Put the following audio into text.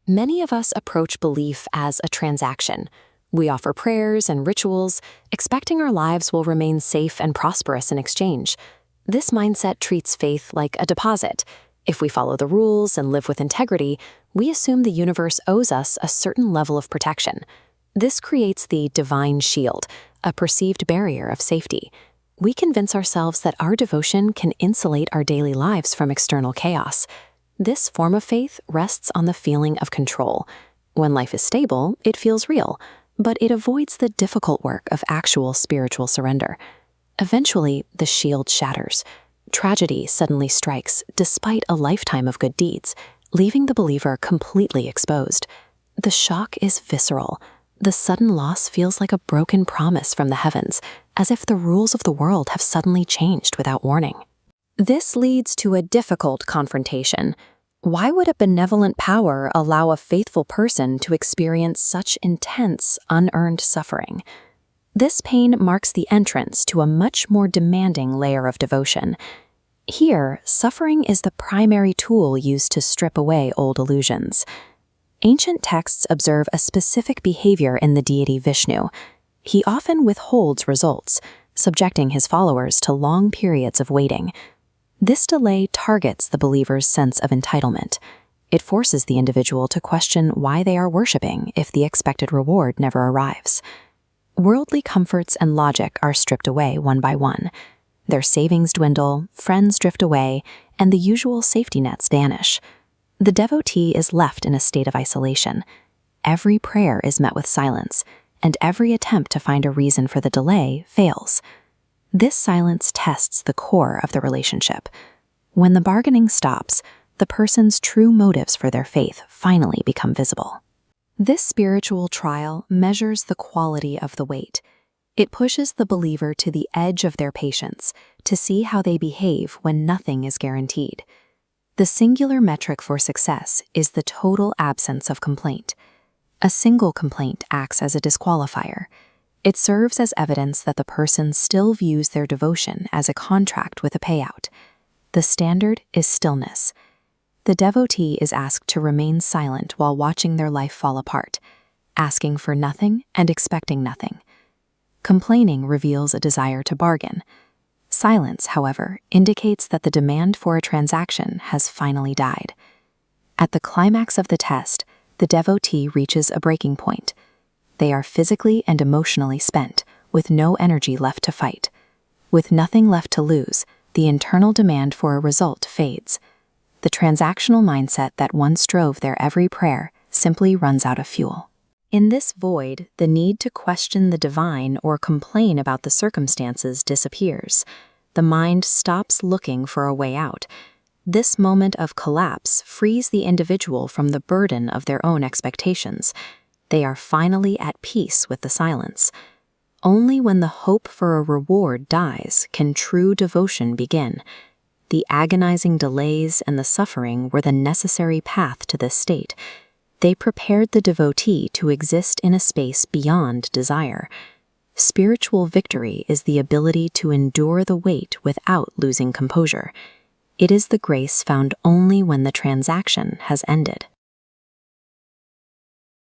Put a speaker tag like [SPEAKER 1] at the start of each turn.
[SPEAKER 1] Many of us approach belief as a transaction. We offer prayers and rituals, expecting our lives will remain safe and prosperous in exchange. This mindset treats faith like a deposit. If we follow the rules and live with integrity, we assume the universe owes us a certain level of protection. This creates the divine shield, a perceived barrier of safety. We convince ourselves that our devotion can insulate our daily lives from external chaos. This form of faith rests on the feeling of control. When life is stable, it feels real, but it avoids the difficult work of actual spiritual surrender. Eventually, the shield shatters. Tragedy suddenly strikes despite a lifetime of good deeds, leaving the believer completely exposed. The shock is visceral. The sudden loss feels like a broken promise from the heavens, as if the rules of the world have suddenly changed without warning. This leads to a difficult confrontation. Why would a benevolent power allow a faithful person to experience such intense, unearned suffering? This pain marks the entrance to a much more demanding layer of devotion. Here, suffering is the primary tool used to strip away old illusions. Ancient texts observe a specific behavior in the deity Vishnu. He often withholds results, subjecting his followers to long periods of waiting. This delay targets the believer's sense of entitlement. It forces the individual to question why they are worshiping if the expected reward never arrives. Worldly comforts and logic are stripped away one by one. Their savings dwindle, friends drift away, and the usual safety nets vanish. The devotee is left in a state of isolation. Every prayer is met with silence, and every attempt to find a reason for the delay fails. This silence tests the core of the relationship. When the bargaining stops, the person's true motives for their faith finally become visible. This spiritual trial measures the quality of the wait. It pushes the believer to the edge of their patience to see how they behave when nothing is guaranteed. The singular metric for success is the total absence of complaint. A single complaint acts as a disqualifier. It serves as evidence that the person still views their devotion as a contract with a payout. The standard is stillness. The devotee is asked to remain silent while watching their life fall apart, asking for nothing and expecting nothing. Complaining reveals a desire to bargain. Silence, however, indicates that the demand for a transaction has finally died. At the climax of the test, the devotee reaches a breaking point. They are physically and emotionally spent, with no energy left to fight. With nothing left to lose, the internal demand for a result fades. The transactional mindset that once drove their every prayer simply runs out of fuel. In this void, the need to question the divine or complain about the circumstances disappears. The mind stops looking for a way out. This moment of collapse frees the individual from the burden of their own expectations. They are finally at peace with the silence. Only when the hope for a reward dies can true devotion begin. The agonizing delays and the suffering were the necessary path to this state. They prepared the devotee to exist in a space beyond desire. Spiritual victory is the ability to endure the wait without losing composure. It is the grace found only when the transaction has ended.